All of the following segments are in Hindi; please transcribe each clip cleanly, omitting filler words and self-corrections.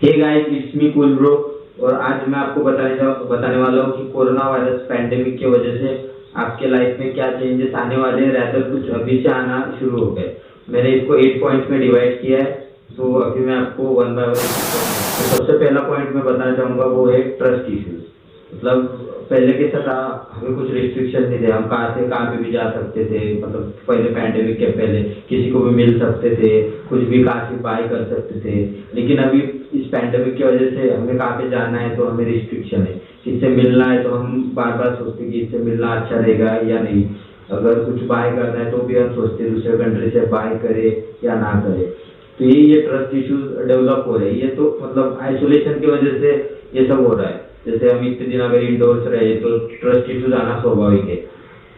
Hey guys, it's me cool bro. और आज मैं आपको बताने वाला हूँ कि कोरोना वायरस पैंडेमिक की वजह से आपके लाइफ में क्या चेंजेस आने वाले हैं, रहकर कुछ अभी से आना शुरू हो गए। मैंने इसको 8 पॉइंट्स में डिवाइड किया है, तो अभी मैं आपको वन बाय वन। तो सबसे पहला पॉइंट मैं बताना चाहूँगा वो है ट्रस्ट इश्यूज। मतलब पहले कैसा था, हमें कुछ रिस्ट्रिक्शन नहीं थे, हम कहाँ से कहाँ पे भी जा सकते थे। मतलब पहले पैंडेमिक के पहले किसी को भी मिल सकते थे, कुछ भी कहाँ से बाय कर सकते थे। लेकिन अभी इस पैंडेमिक की वजह से हमें कहाँ पे जाना है तो हमें रिस्ट्रिक्शन है, किससे मिलना है तो हम बार बार सोचते हैं कि इससे मिलना अच्छा रहेगा या नहीं। अगर कुछ बाय करना है तो भी हम सोचते हैं दूसरे कंट्री से बाय करे या ना करे। तो ये ट्रस्ट इश्यूज डेवलप हो रहे हैं। ये तो मतलब आइसोलेशन की वजह से ये सब हो रहा है। जैसे हम इतने दिन अगर इंडोर्स रहे तो ट्रस्ट इश्यूज आना स्वाभाविक है।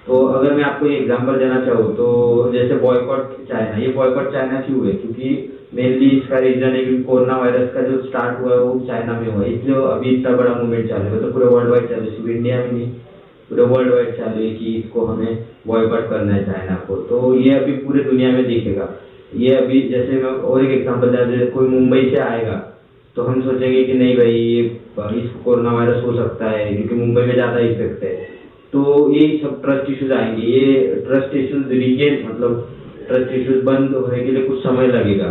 तो अगर मैं आपको एक्जांपल देना चाहूँ तो जैसे बॉयकॉट चाइना, ये बॉयकॉट चाइना क्यों है? क्योंकि मेनली इसका रीजन है कि कोरोना वायरस का जो स्टार्ट हुआ है वो चाइना में हुआ है, इसलिए अभी इतना बड़ा मूवमेंट चालू है। तो पूरे वर्ल्ड वाइड चालू है, सिर्फ इंडिया में नहीं, पूरे वर्ल्ड वाइड चालू है कि इसको हमें बॉयकॉट करना है चाइना को। तो ये अभी पूरे दुनिया में दिखेगा। ये अभी जैसे मैं और एक एग्जांपल दें, जैसे कोई मुंबई से आएगा तो हम सोचेंगे कि नहीं भाई ये इसको कोरोना वायरस हो सकता है क्योंकि मुंबई में ज़्यादा इफेक्ट है। तो ये सब ट्रस्ट इश्यूज आएंगे। ये ट्रस्ट इश्यूज रीगेन मतलब ट्रस्ट इश्यूज बंद होने के लिए कुछ समय लगेगा,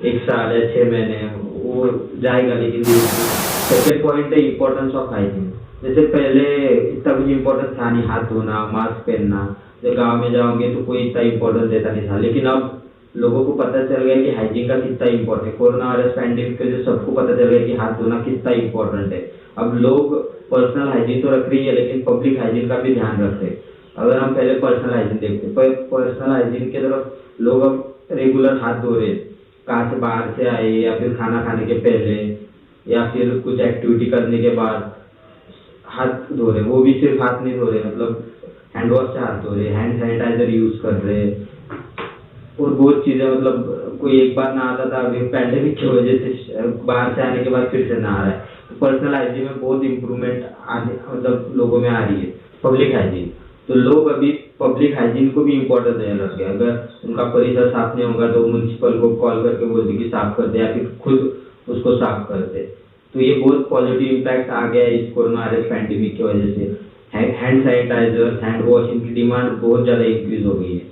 1 साल या 6 महीने वो जाएगा, लेकिन सेकेंड पॉइंट है इम्पोर्टेंस ऑफ हाइजीन। जैसे पहले इतना कुछ इम्पोर्टेंस था नहीं, हाथ धोना, मास्क पहनना। जब गाँव में जाओगे तो कोई इतना इम्पोर्टेंस देता नहीं था, लेकिन अब लोगों को पता चल गया कि हाइजीन का कितना इम्पोर्टेंट है। कोरोना वायरस पैंडेमिक के जो सबको पता चल गया कि हाथ धोना कितना इम्पोर्टेंट है। अब लोग पर्सनल हाइजीन तो रख रही है, लेकिन पब्लिक हाइजीन का भी ध्यान रखते हैं। अगर हम पहले पर्सनल हाइजीन देखते, पर्सनल हाइजीन की तरफ लोग अब रेगुलर हाथ धो रहे हैं, कहाँ से बाहर से आए या फिर खाना खाने के पहले या फिर कुछ एक्टिविटी करने के बाद हाथ धो रहे। वो भी सिर्फ हाथ नहीं धो रहे, मतलब हैंड वॉश से हाथ धो रहे, हैंड सैनिटाइजर यूज कर रहे और बहुत चीजें। मतलब कोई एक बार नहाता था, अभी पैंडेमिक की वजह से बाहर से आने के बाद फिर से नहा रहा है। तो पर्सनल हाइजीन में बहुत इंप्रूवमेंट आने मतलब लोगों में आ रही है। पब्लिक हाइजीन, तो लोग अभी पब्लिक हाइजीन को भी इम्पोर्टेंस देने लग गए। अगर उनका परिसर साफ नहीं होगा तो म्यूनसिपल को कॉल करके बोलते कि साफ कर दे या फिर खुद उसको साफ कर दे। तो ये बहुत पॉजिटिव इम्पैक्ट आ गया है इस कोरोना वायरस पैंडेमिक की वजह से। हैंड सैनिटाइजर, हैंड वॉश, इनकी डिमांड बहुत ज़्यादा इंक्रीज हो गई है।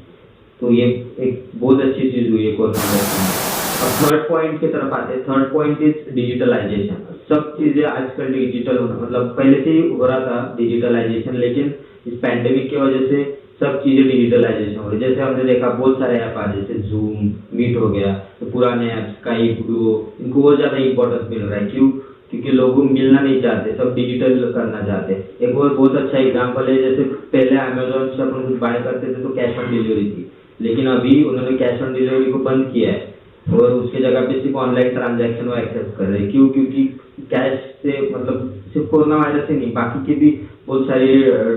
तो ये एक बहुत अच्छी चीज़ हुई है कोरोना वायरस में। अब थर्ड पॉइंट की तरफ आते हैं। Third point is digitalization. सब चीज़ें आजकल डिजिटल होना, मतलब पहले से ही हो रहा था डिजिटलाइजेशन, लेकिन इस पैंडेमिक की वजह से सब चीज़ें डिजिटलाइजेशन हो रही है। जैसे हमने देखा बहुत सारे ऐप आ, जैसे जूम, मीट हो गया, तो पुराने ऐप स्काइप, डुओ, इनको बहुत ज़्यादा इंपॉर्टेंस मिल रहा है। क्यों? क्योंकि लोग मिलना नहीं चाहते, सब डिजिटल करना चाहते हैं। एक और बहुत अच्छा एग्जाम्पल है, जैसे पहले अमेजोन से अपन कुछ बाय करते थे तो कैश ऑन डिलीवरी थी, लेकिन अभी उन्होंने कैश ऑन डिलीवरी को बंद किया है और उसकी जगह पे सिर्फ ऑनलाइन ट्रांजैक्शन वो एक्सेप्ट कर रहे हैं। क्यों? क्योंकि कैश से मतलब सिर्फ कोरोना वायरस से नहीं, बाकी के भी बहुत सारे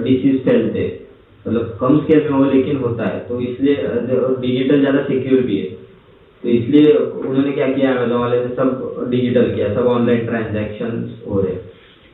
डिसीज फैलते हैं, मतलब कम स्केल में हो लेकिन होता है। तो इसलिए डिजिटल ज़्यादा सिक्योर भी है। तो इसलिए उन्होंने क्या किया, अमेजोन वाले ने सब डिजिटल किया, सब ऑनलाइन ट्रांजैक्शन हो रहे।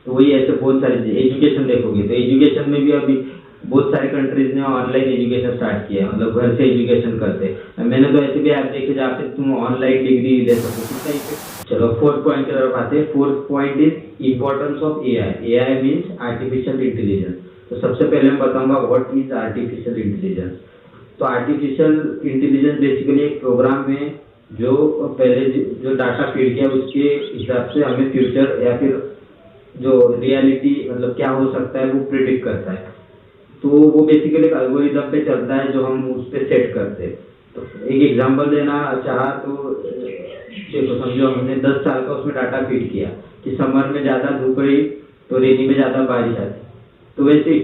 तो वही ऐसे बहुत सारी एजुकेशन देखोगे तो एजुकेशन में भी अभी बहुत सारी कंट्रीज ने ऑनलाइन एजुकेशन स्टार्ट किया है, मतलब घर से एजुकेशन करते हैं। मैंने तो ऐसे भी ऐप देखे जहाँ पे तुम ऑनलाइन डिग्री ले सको, कितना इफेक्ट। चलो फोर्थ पॉइंट की तरफ आते हैं। Fourth point is importance of AI. AI means artificial intelligence. तो सबसे पहले मैं बताऊंगा व्हाट इज आर्टिफिशियल इंटेलिजेंस। तो आर्टिफिशियल इंटेलिजेंस बेसिकली एक प्रोग्राम है जो पहले जो डाटा फीड किया उसके हिसाब से हमें फ्यूचर या फिर जो रियलिटी मतलब क्या हो सकता है वो प्रिडिक्ट करता है। तो वो बेसिकली एक एल्गोरिदम पे चलता है जो हम उस पे सेट करते हैं। तो एक एग्जांपल देना चाहा तो चलो समझो हमने 10 साल का उसमें डाटा फीड किया कि समर में ज़्यादा धूप रही तो रेनी में ज़्यादा बारिश आती। तो वैसे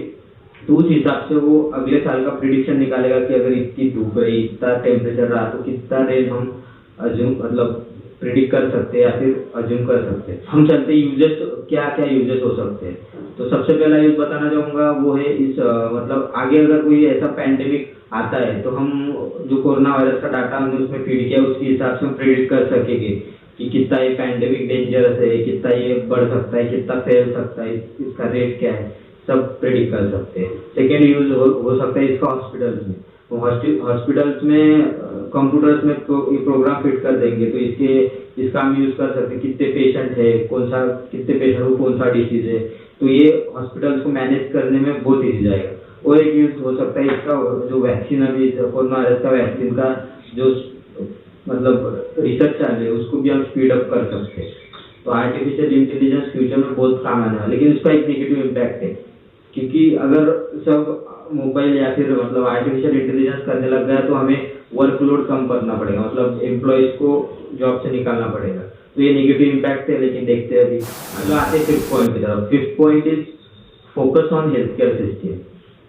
तो उस हिसाब से वो अगले साल का प्रिडिक्शन निकालेगा कि अगर इतनी धूप रही, इतना टेम्परेचर रहा तो कितना रेन हम अज्यूम मतलब प्रिडिक्ट कर सकते हैं या फिर अज्यूम कर सकते हैं। हम चलते यूजेस, क्या क्या यूजेस हो सकते हैं। तो सबसे पहला यूज बताना चाहूँगा वो है इस मतलब आगे अगर कोई ऐसा पैंडेमिक आता है तो हम जो कोरोना वायरस का डाटा हमने उसमें फीड किया उसके हिसाब से हम प्रिडिक्ट कर सकेंगे कि कितना ये पैंडेमिक डेंजरस है, कितना ये बढ़ सकता है, कितना फैल सकता है, इसका रेट क्या है, सब प्रेडिक्ट कर सकते हैं। सेकेंड यूज हो सकता है इसका हॉस्पिटल्स में। तो हॉस्पिटल्स में कंप्यूटर्स में ये प्रोग्राम फिट कर देंगे, तो इसका हम यूज़ कर सकते हैं, कितने पेशेंट है, कितने पेशेंट को कौन सा डिसीज है, तो ये हॉस्पिटल्स को मैनेज करने में बहुत ईजी जाएगा। और एक यूज़ हो सकता है इसका, जो वैक्सीन अभी कोरोना वायरस का वैक्सीन का जो मतलब रिसर्च चल रही है उसको भी हम स्पीड अप कर सकते हैं। तो आर्टिफिशियल इंटेलिजेंस फ्यूचर में बहुत काम आने वाला है, लेकिन इसका एक नेगेटिव इम्पैक्ट है, क्योंकि अगर सब मोबाइल या फिर मतलब आर्टिफिशियल इंटेलिजेंस करने लग गया तो हमें वर्कलोड कम करना पड़ेगा, मतलब एम्प्लॉयज़ को जॉब से निकालना पड़ेगा। तो ये नेगेटिव इम्पैक्ट है, लेकिन देखते हैं अभी। मतलब आते हैं फिफ्थ पॉइंट की तरफ। Fifth point is focus on health care system.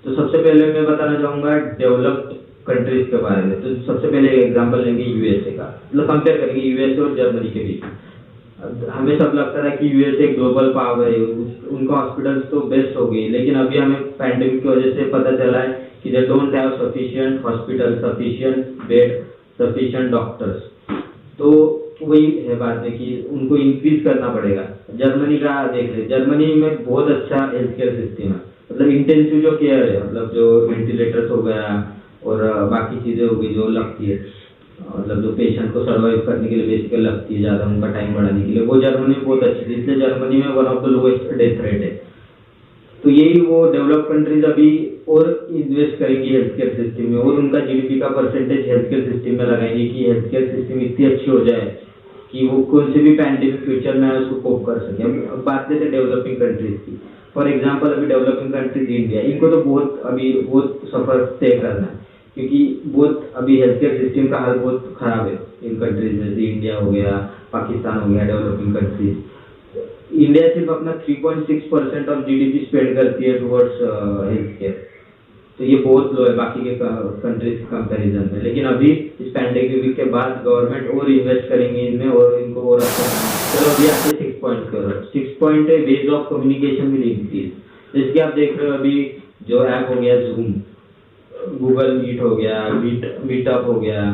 तो सबसे पहले मैं बताना चाहूँगा डेवलप्ड कंट्रीज के बारे में। तो सबसे पहले एग्जांपल लेंगे यूएसए का, मतलब कंपेयर करेंगे यूएसए और जर्मनी के बीच। हमें सब लगता था कि यूएसए एक ग्लोबल पावर है, उनका हॉस्पिटल्स तो बेस्ट हो गई, लेकिन अभी हमें पैंडेमिक की वजह से पता चला है कि they don't have sufficient hospital, sufficient bed, sufficient doctors. तो वही है बात है कि उनको इंक्रीज करना पड़ेगा। जर्मनी का देख रहे, जर्मनी में बहुत अच्छा हेल्थ केयर सिस्टम है, मतलब इंटेंसिव जो केयर है, मतलब जो वेंटिलेटर्स हो गया और बाकी चीज़ें हो गई जो लगती है, मतलब जो पेशेंट को सर्वाइव करने के लिए बेसिकली लगती है ज़्यादा, उनका टाइम बढ़ाने के लिए, वो जर्मनी में बहुत अच्छी है, इसलिए जर्मनी में one of the lowest death rate है। तो यही वो डेवलप कंट्रीज अभी और इन्वेस्ट करेंगी हेल्थ केयर सिस्टम में, और उनका जीडीपी का परसेंटेज हेल्थ केयर सिस्टम में लगाएंगे कि हेल्थ केयर सिस्टम इतनी अच्छी हो जाए कि वो कोई से भी पैंडेमिक फ्यूचर में उसको कोप कर सके। अब बात करते हैं डेवलपिंग कंट्रीज की। फॉर एग्जांपल अभी डेवलपिंग कंट्रीज इंडिया, इनको तो बहुत सफर तय करना है, क्योंकि बहुत अभी हेल्थ केयर सिस्टम का हाल बहुत खराब है इन कंट्रीज में, जैसे इंडिया हो गया, पाकिस्तान हो गया, डेवलपिंग कंट्रीज। इंडिया सिर्फ अपना 3.6% ऑफ जीडीपी स्पेंड करती है टुवर्ड्स हेल्थ केयर, तो ये बहुत लो है बाकी के कंट्रीज के कंपैरिजन में। लेकिन अभी इस पैंडेमिक के बाद गवर्नमेंट और इन्वेस्ट करेंगे इनमें और इनको और अच्छा। चलो अभी आते हैं 6 पॉइंट पर। 6 पॉइंट है ways of communication will increase. जैसे आप देख रहे हो अभी जो ऐप हो गया जूम, गूगल मीट हो गया, मीटअप हो गया,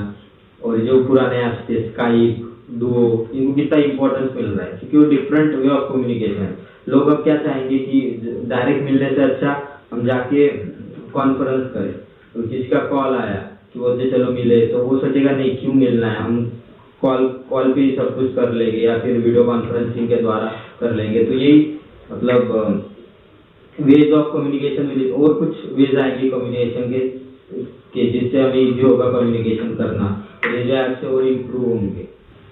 और जो पुराने ऐप्स थे स्काइप, डुओ, इनको कितना इंपॉर्टेंस मिल रहा है, क्योंकि वो डिफरेंट वे ऑफ कम्युनिकेशन है। लोग अब क्या चाहेंगे कि डायरेक्ट मिलने से अच्छा हम जाके कॉन्फ्रेंस करें, तो किसी का कॉल आया कि बोलते चलो मिले, तो वो सोचेगा नहीं क्यों मिलना है, हम कॉल पे ही सब कुछ कर लेंगे या फिर वीडियो कॉन्फ्रेंसिंग के द्वारा कर लेंगे। तो यही मतलब वेज ऑफ कम्युनिकेशन में और कुछ वेज आएंगे कम्युनिकेशन के जिससे हमें इजी होगा कम्युनिकेशन करना, और ये जो ऐप से और इम्प्रूव होंगे।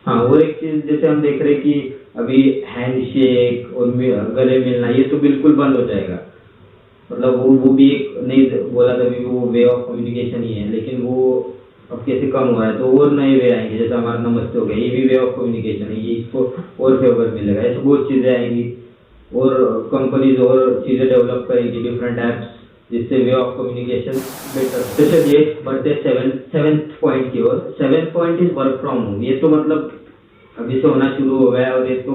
हाँ, और एक चीज़ जैसे हम देख रहे हैं कि अभी हैंडशेक और गले मिलना ये तो बिल्कुल बंद हो जाएगा, मतलब वो भी एक नहीं बोला था भी वो वे ऑफ कम्युनिकेशन ही है, लेकिन वो अब कैसे कम हो रहा है, तो और नए वे आएंगे, जैसे हमारा नमस्ते हो गया, ये भी वे ऑफ कम्युनिकेशन है, ये इसको और फेवर मिलेगा। ऐसे बहुत चीज़ें आएंगी और कंपनीज और चीज़ें डेवलप करेगी, डिफरेंट ऐप्स, जिससे वे ऑफ कम्युनिकेशन बेटर। तो चलिए बढ़ते सेवेंथ पॉइंट की ओर। 7th point is work from home. ये तो मतलब अभी से होना शुरू हो गया है, और ये तो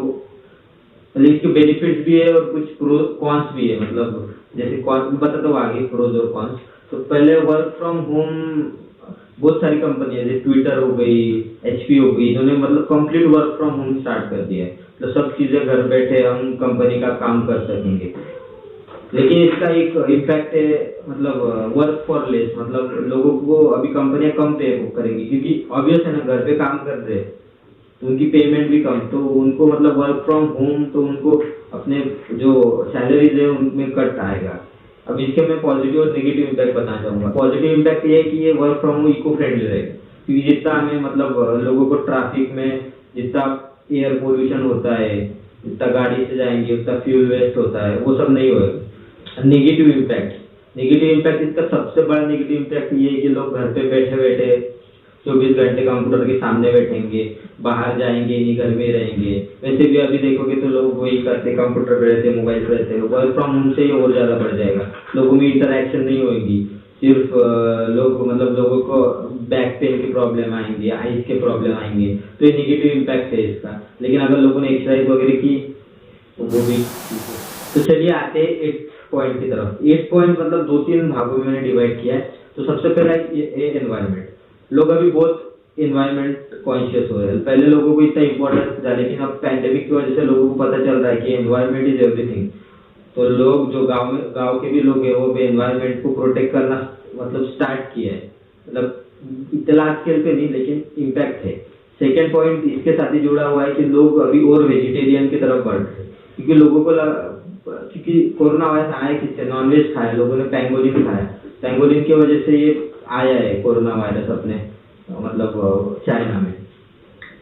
मतलब इसके बेनिफिट्स भी है और कुछ प्रो कॉन्स भी है, मतलब जैसे कॉन्स भी बता दो आगे, प्रोज और कॉन्स। तो पहले वर्क फ्रॉम होम बहुत सारी कंपनी है, जैसे ट्विटर हो गई, एचपी हो गई, इन्होंने मतलब complete work from home start कर दिया है, तो सब चीज़ें घर बैठे हम कंपनी का काम कर सकेंगे। लेकिन इसका एक इम्पैक्ट है, मतलब वर्क फॉर लेस, मतलब लोगों को अभी कंपनियां कम पे करेंगी, क्योंकि ऑब्वियस है ना, घर पे काम कर रहे हैं तो उनकी पेमेंट भी कम, तो उनको मतलब वर्क फ्रॉम होम, तो उनको अपने जो सैलरीज है उनमें कट आएगा। अब इसके मैं पॉजिटिव और नेगेटिव इम्पैक्ट बताना चाहूँगा। पॉजिटिव इम्पैक्ट ये है कि ये work from home eco friendly रहेगा, क्योंकि जितना हमें मतलब लोगों को ट्रैफिक में जितना एयर पोल्यूशन होता है, जितना गाड़ी से जाएंगे उतना फ्यूल वेस्ट होता है, वो सब नहीं होगा। नेगेटिव इम्पैक्ट इसका सबसे बड़ा नेगेटिव इम्पैक्ट ये है कि लोग घर पे बैठे बैठे 24 घंटे कंप्यूटर के सामने बैठेंगे, बाहर जाएंगे नहीं, घर में रहेंगे। वैसे भी अभी देखोगे तो लोग वही करते, कंप्यूटर पे रहते, मोबाइल पे रहते, वर्क फ्रॉम होम से ही और ज़्यादा बढ़ जाएगा, लोगों में इंटरेक्शन नहीं होगी, सिर्फ लोगों को बैक पेन की प्रॉब्लम आएंगी, आइज के प्रॉब्लम आएंगे, तो ये नेगेटिव इम्पैक्ट है इसका। लेकिन अगर लोगों ने एक्सरसाइज वगैरह की तो वो भी। तो चलिए आते हैं 8th पॉइंट की तरफ। 8th पॉइंट मतलब 2-3 भागों में मैंने डिवाइड किया है। तो सबसे पहला ये एनवायरनमेंट। लोग अभी बहुत एनवायरनमेंट कॉन्शियस हो रहे हैं, पहले लोगों को इतना इंपॉर्टेंस था, लेकिन अब पैंडेमिक की वजह से लोगों को पता चल रहा है कि एनवायरनमेंट इज एवरीथिंग। तो लोग जो गांव के भी लोग हैं वो भी एनवायरनमेंट को प्रोटेक्ट करना मतलब स्टार्ट किया है। मतलब इतना लार्ज स्केल पे नहीं, लेकिन इम्पैक्ट है। सेकेंड पॉइंट इसके साथ ही जुड़ा हुआ है कि लोग अभी और वेजिटेरियन की तरफ बढ़ रहे हैं, क्योंकि लोगों को क्योंकि कोरोना वायरस आया किससे, नॉनवेज खाया, लोगों ने पैंगोलिन खाया, पैंगोलिन की वजह से ये आया है कोरोना वायरस अपने मतलब चाइना में।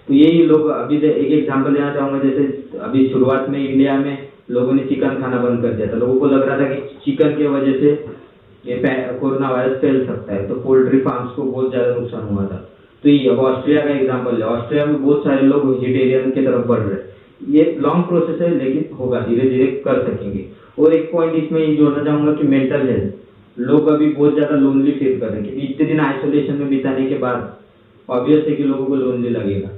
तो यही लोग अभी एक एग्जांपल देना चाहूँगा, जैसे अभी शुरुआत में इंडिया में लोगों ने चिकन खाना बंद कर दिया था, लोगों को लग रहा था कि चिकन की वजह से ये कोरोना वायरस फैल सकता है, तो पोल्ट्री फार्म्स को बहुत ज़्यादा नुकसान हुआ था। तो ये अब ऑस्ट्रिया का एग्जांपल है, ऑस्ट्रिया में बहुत सारे लोग वेजिटेरियन की तरफ बढ़ रहे हैं। ये लॉन्ग प्रोसेस है, लेकिन होगा, धीरे धीरे कर सकेंगे। और एक पॉइंट इसमें ये जोड़ना चाहूँगा कि मेंटल हेल्थ, लोग अभी बहुत ज़्यादा लोनली फील कर रहे हैं, क्योंकि इतने दिन आइसोलेशन में बिताने के बाद ऑब्वियस है कि लोगों को लोनली लगेगा,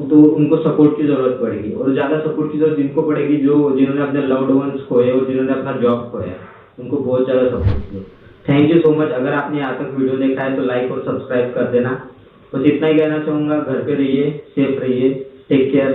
तो उनको सपोर्ट की जरूरत पड़ेगी। और ज़्यादा सपोर्ट की जरूरत जिनको पड़ेगी, जिन्होंने अपने लव्ड वंस खोए और जिन्होंने अपना जॉब खोया, उनको बहुत ज़्यादा सपोर्ट की जरूरत। Thank you so much. अगर आपने यहाँ तक वीडियो देखा है तो लाइक और सब्सक्राइब कर देना। बस इतना ही कहना चाहूँगा, घर पे रहिए, सेफ रहिए, टेक केयर।